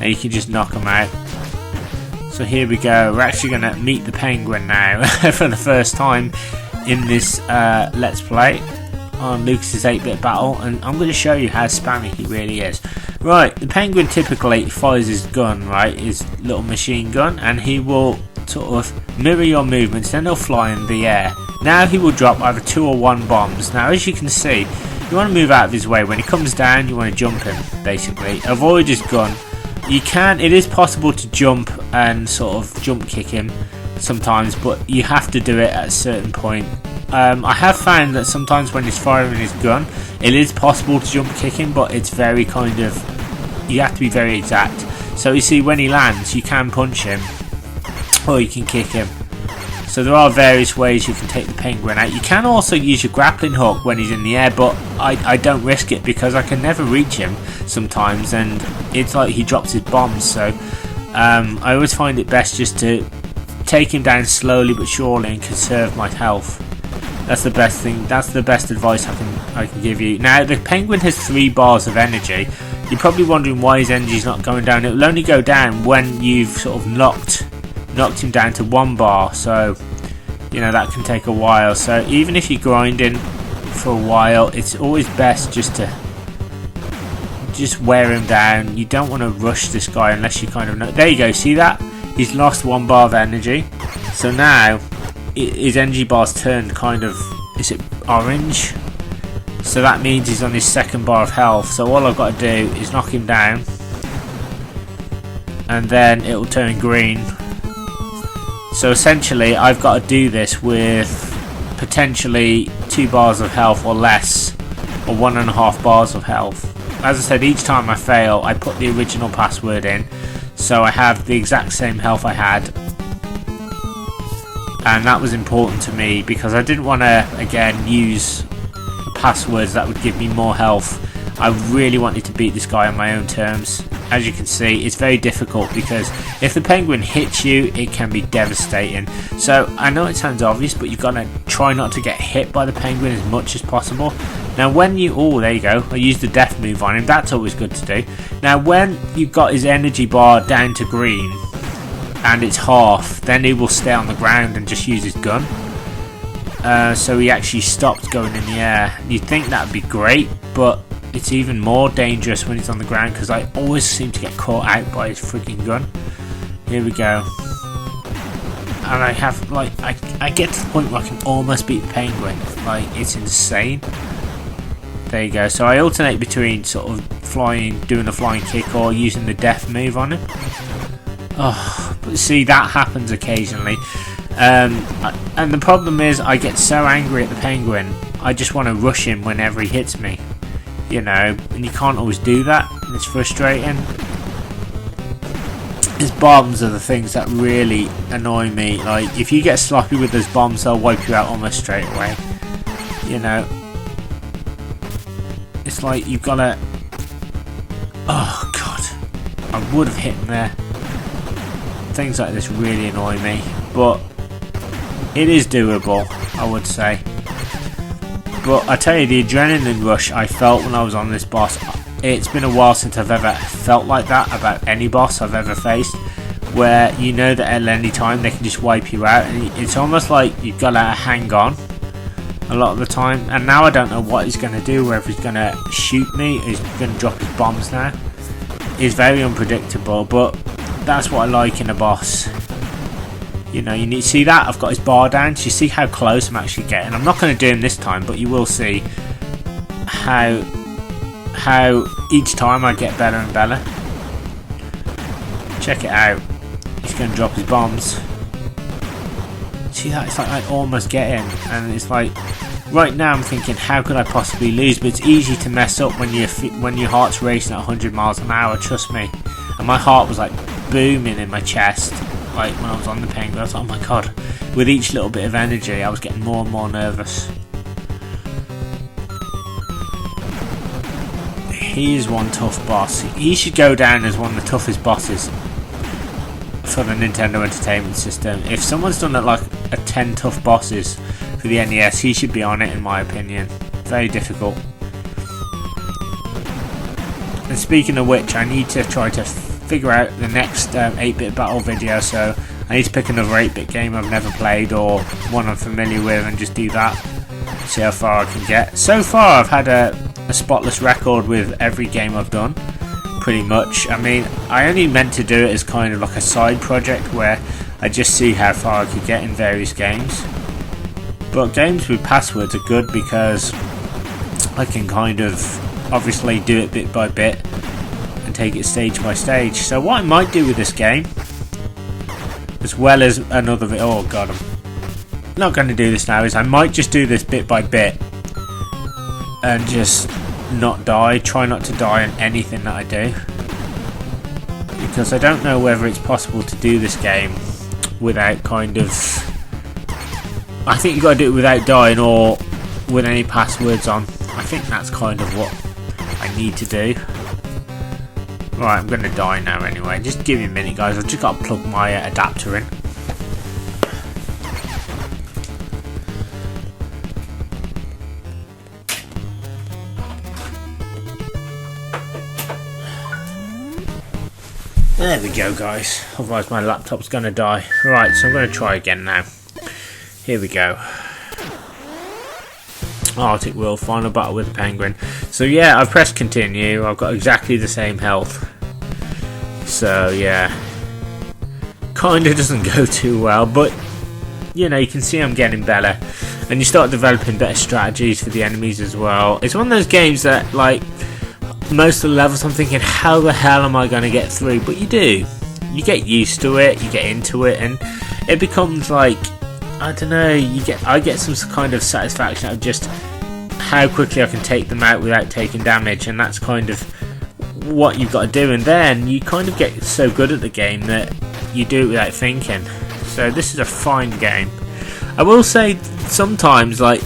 and you can just knock them out. So here we go, we're actually going to meet the penguin now for the first time in this Let's Play on Lucas's 8-bit battle, and I'm going to show you how spammy he really is. Right, the penguin typically fires his gun, right, his little machine gun, and he will sort of mirror your movements, then he'll fly in the air. Now he will drop either 2 or 1 bombs. Now as you can see, you want to move out of his way. When he comes down, you want to jump him, basically. Avoid his gun. It is possible to jump and sort of jump kick him sometimes, but you have to do it at a certain point. I have found that sometimes when he's firing his gun, it is possible to jump kick him, but it's very kind of, you have to be very exact. So you see, when he lands, you can punch him, or you can kick him. So there are various ways you can take the penguin out. You can also use your grappling hook when he's in the air, but I don't risk it because I can never reach him sometimes, and it's like he drops his bombs. So I always find it best just to take him down slowly but surely and conserve my health. That's the best thing. That's the best advice I can give you. Now the penguin has 3 bars of energy. You're probably wondering why his energy is not going down. It will only go down when you've sort of knocked him down to 1 bar. So you know that can take a while. So even if you're grinding for a while, it's always best just to wear him down. You don't want to rush this guy unless you kind of know. There you go. See that? He's lost 1 bar of energy. So now his energy bar's turned kind of, is it orange? So that means he's on his 2nd bar of health. So all I've got to do is knock him down, and then it will turn green. So essentially I've got to do this with potentially 2 bars of health or less, or 1.5 bars of health. As I said, each time I fail I put the original password in, so I have the exact same health I had. And that was important to me because I didn't want to again use passwords that would give me more health. I really wanted to beat this guy on my own terms. As you can see, it's very difficult because if the penguin hits you, it can be devastating. So I know it sounds obvious, but you've got to try not to get hit by the penguin as much as possible. Now when you, oh there you go, I used the death move on him, that's always good to do. Now when you've got his energy bar down to green and it's half, then he will stay on the ground and just use his gun. So he actually stopped going in the air. You'd think that would be great, but it's even more dangerous when he's on the ground because I always seem to get caught out by his freaking gun. Here we go. And I have, like, I get to the point where I can almost beat the penguin. Like, it's insane. There you go. So I alternate between sort of flying, doing a flying kick, or using the death move on him. Oh, but see, that happens occasionally. And the problem is I get so angry at the penguin, I just want to rush him whenever he hits me. You know, and you can't always do that, and it's frustrating. His bombs are the things that really annoy me. Like, if you get sloppy with those bombs, they'll wipe you out almost straight away. You know, it's like you've got to, oh god, I would have hit him there. Things like this really annoy me, but it is doable, I would say. But I tell you, the adrenaline rush I felt when I was on this boss, it's been a while since I've ever felt like that about any boss I've ever faced, where you know that at any time they can just wipe you out, and it's almost like you've got to hang on a lot of the time. And now I don't know what he's going to do, whether he's going to shoot me, or he's going to drop his bombs now. It's very unpredictable, but that's what I like in a boss. You know, you need to see that I've got his bar down, so you see how close I'm actually getting. I'm not going to do him this time, but you will see how each time I get better and better. Check it out. He's going to drop his bombs. See that? It's like I almost get him, and it's like right now I'm thinking, how could I possibly lose? But it's easy to mess up when your heart's racing at 100 miles an hour. Trust me. And my heart was like booming in my chest. Like when I was on the penguin, I was like, oh my god. With each little bit of energy, I was getting more and more nervous. He is one tough boss. He should go down as one of the toughest bosses for the Nintendo Entertainment System. If someone's done like a 10 tough bosses for the NES, he should be on it in my opinion. Very difficult. And speaking of which, I need to try to figure out the next 8-bit battle video, so I need to pick another 8-bit game I've never played or one I'm familiar with and just do that. See how far I can get. So far I've had a spotless record with every game I've done, pretty much. I mean, I only meant to do it as kind of like a side project where I just see how far I could get in various games. But games with passwords are good because I can kind of obviously do it bit by bit and take it stage by stage. So what I might do with this game, as well as another oh god, I'm not going to do this now, is I might just do this bit by bit and just not die, try not to die in anything that I do, because I don't know whether it's possible to do this game without kind of, I think you've got to do it without dying or with any passwords on. I think that's kind of what I need to do. Right, I'm going to die now anyway. Just give me a minute, guys. I've just got to plug my adapter in. There we go, guys. Otherwise my laptop's going to die. Right, so I'm going to try again now. Here we go. Arctic World, final battle with the penguin. So yeah, I've pressed continue. I've got exactly the same health. So yeah, kinda doesn't go too well, but you know, you can see I'm getting better, and you start developing better strategies for the enemies as well. It's one of those games that, like, most of the levels I'm thinking, how the hell am I going to get through? But you do. You get used to it, you get into it, and it becomes like, I don't know, I get some kind of satisfaction out of just how quickly I can take them out without taking damage, and that's kind of what you've got to do. And then you kind of get so good at the game that you do it without thinking. So this is a fine game. I will say sometimes, like,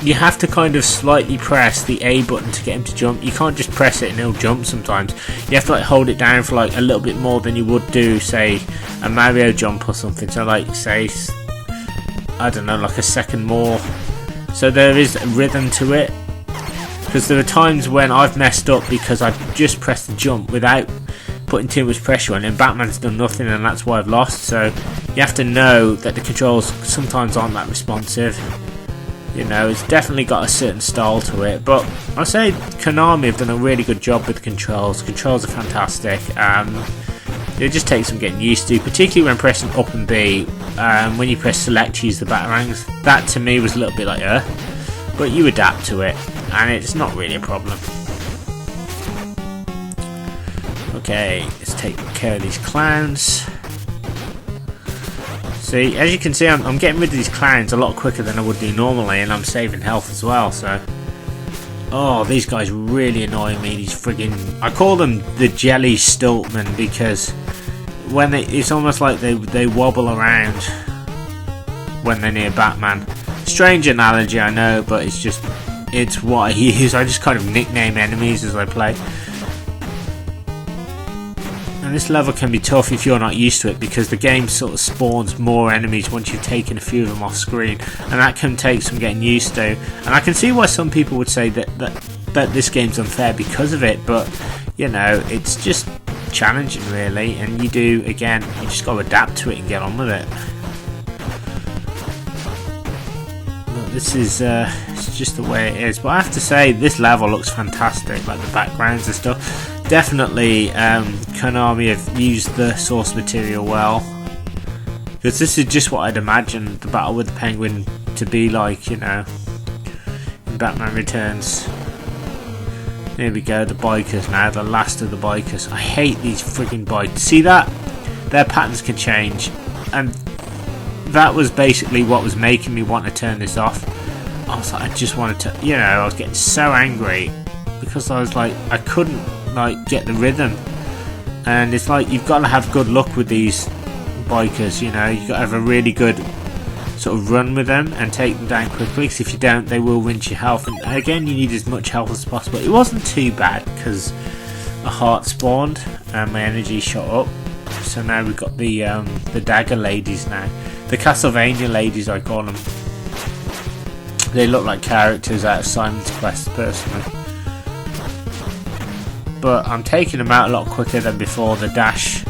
you have to kind of slightly press the A button to get him to jump. You can't just press it and he'll jump sometimes. You have to like hold it down for like a little bit more than you would do, say, a Mario jump or something. So like, say, I don't know, like a second more. So there is a rhythm to it. Because there are times when I've messed up because I've just pressed the jump without putting too much pressure on it, and Batman's done nothing, and that's why I've lost. So you have to know that the controls sometimes aren't that responsive. You know, it's definitely got a certain style to it, but I say Konami have done a really good job with the controls. The controls are fantastic. It just takes some getting used to, particularly when pressing up and B. When you press select to use the batarangs, that to me was a little bit like but you adapt to it, and it's not really a problem. Okay, let's take care of these clowns. See, as you can see, I'm getting rid of these clowns a lot quicker than I would do normally, and I'm saving health as well, so... Oh, these guys really annoy me, these friggin... I call them the jelly stiltmen, because when it's almost like they wobble around when they're near Batman. Strange analogy, I know, but it's what I use. I just kind of nickname enemies as I play. And this level can be tough if you're not used to it, because the game sort of spawns more enemies once you've taken a few of them off screen, and that can take some getting used to. And I can see why some people would say that this game's unfair because of it, but you know, it's just challenging really, and you just got to adapt to it and get on with it. But this is it's just the way it is. But I have to say, this level looks fantastic, like the backgrounds and stuff. Definitely Konami have used the source material well, because this is just what I'd imagine the battle with the penguin to be like, you know, in Batman Returns. There we go, the bikers now, the last of the bikers. I hate these frigging bikes. See that? Their patterns can change, and that was basically what was making me want to turn this off. I was like, I just wanted to, you know, I was getting so angry because I was like, I couldn't like get the rhythm, and it's like you've got to have good luck with these bikers, you know, you've got to have a really good sort of run with them and take them down quickly, because if you don't they will rinse your health, and again you need as much health as possible. It wasn't too bad because a heart spawned and my energy shot up, so now we've got the dagger ladies now, the Castlevania ladies I call them. They look like characters out of Simon's Quest personally. but I'm taking them out a lot quicker than before. The dash,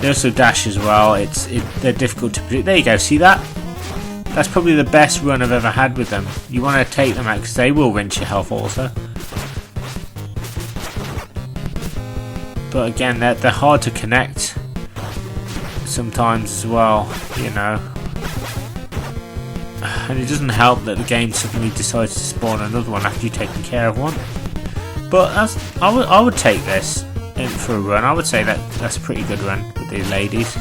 they also dash as well. They're difficult to predict. There you go, see that? That's probably the best run I've ever had with them. You want to take them out because they will rinse your health also. But again, they're hard to connect sometimes as well, you know. And it doesn't help that the game suddenly decides to spawn another one after you've taken care of one. But I would take this in for a run. I would say that's a pretty good run with these ladies.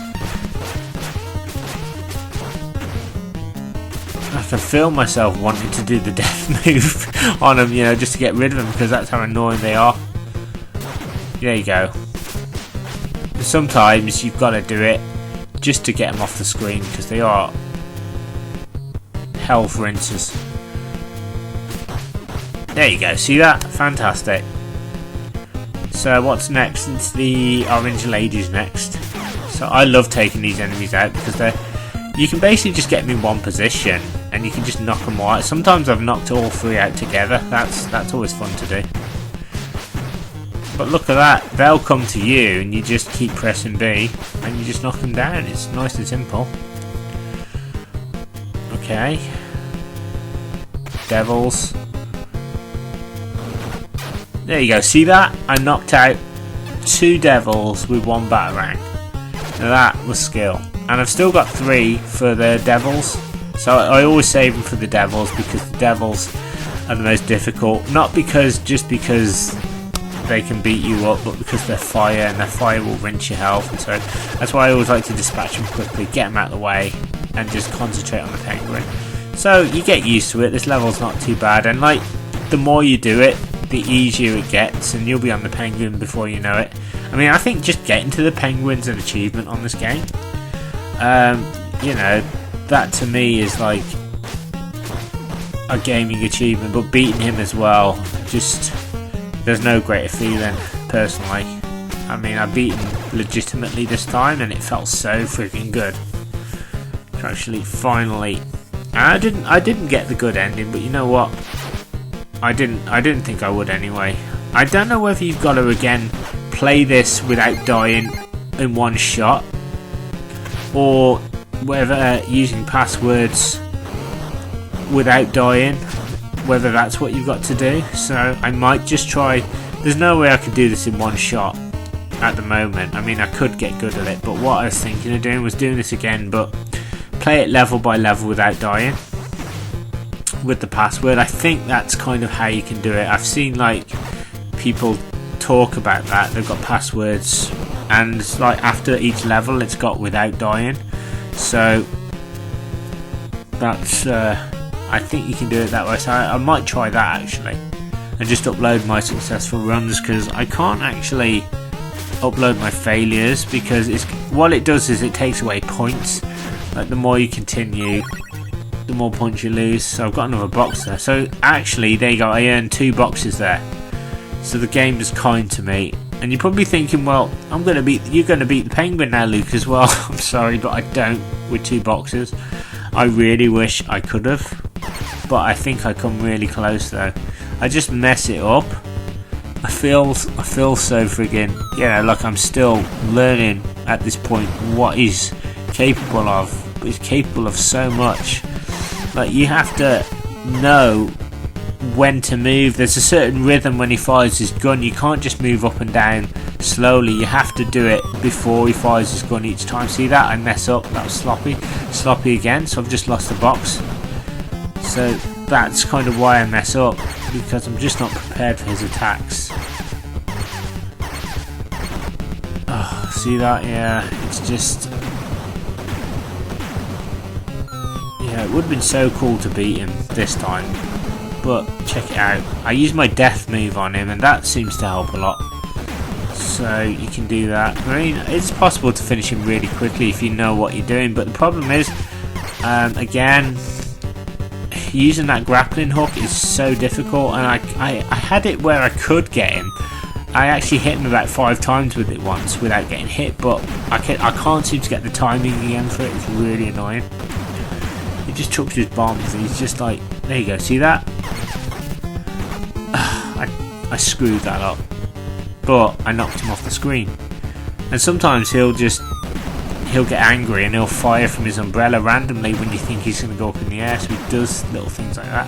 I can feel myself wanting to do the death move on them, you know, just to get rid of them because that's how annoying they are. There you go. Sometimes you've got to do it just to get them off the screen because they are health rinsers. There you go, see that? Fantastic. So what's next? It's the orange ladies next. So I love taking these enemies out because you can basically just get them in one position and you can just knock them out. Sometimes I've knocked all three out together. That's always fun to do. But look at that, they'll come to you and you just keep pressing B and you just knock them down. It's nice and simple. Okay. Devils. There you go, see that? I knocked out 2 devils with 1 batarang. Now that was skill. And I've still got 3 for the devils. So I always save them for the devils because the devils are the most difficult. Not just because they can beat you up, but because they're fire and their fire will rinse your health. And so that's why I always like to dispatch them quickly, get them out of the way and just concentrate on the penguin. So you get used to it, this level's not too bad, and like the more you do it, the easier it gets, and you'll be on the penguin before you know it. I mean, I think just getting to the penguin's an achievement on this game. You know, that to me is like a gaming achievement, but beating him as well, just there's no greater feeling personally. I mean, I beat him legitimately this time and it felt so freaking good to actually finally. I didn't get the good ending, but you know what? I didn't think I would anyway. I don't know whether you've got to again play this without dying in one shot, or whether using passwords without dying, whether that's what you've got to do. So I might just try. There's no way I could do this in one shot at the moment. I mean, I could get good at it, but what I was thinking of doing was doing this again, but play it level by level without dying with the password. I think that's kind of how you can do it. I've seen like people talk about that. They've got passwords and it's like after each level it's got without dying. So that's I think you can do it that way. So I might try that actually and just upload my successful runs, because I can't actually upload my failures because what it does is it takes away points. Like the more you continue, the more points you lose. So I've got another box there. So actually, there you go, I earned 2 boxes there. So the game is kind to me. And you're probably thinking, well, you're going to beat the penguin now, Luke, as well. I'm sorry, but I don't with 2 boxes. I really wish I could have, but I think I come really close though. I just mess it up. I feel so friggin', like I'm still learning at this point what he's capable of. But he's capable of so much. Like, you have to know when to move. There's a certain rhythm when he fires his gun. You can't just move up and down slowly. You have to do it before he fires his gun each time. See that? I mess up. That was sloppy again. So I've just lost the box. So that's kind of why I mess up, because I'm just not prepared for his attacks. Oh, see that? Yeah, it's just... Yeah, it would have been so cool to beat him this time. But check it out. I used my death move on him and that seems to help a lot. So you can do that. I mean, it's possible to finish him really quickly if you know what you're doing. But the problem is, again, using that grappling hook is so difficult. And I had it where I could get him. I actually hit him about 5 times with it once without getting hit. But I can't seem to get the timing again for it. It's really annoying. He just chucks his bombs and he's just like, there you go, see that? I screwed that up. but I knocked him off the screen. And sometimes he'll get angry and he'll fire from his umbrella randomly when you think he's going to go up in the air, so he does little things like that.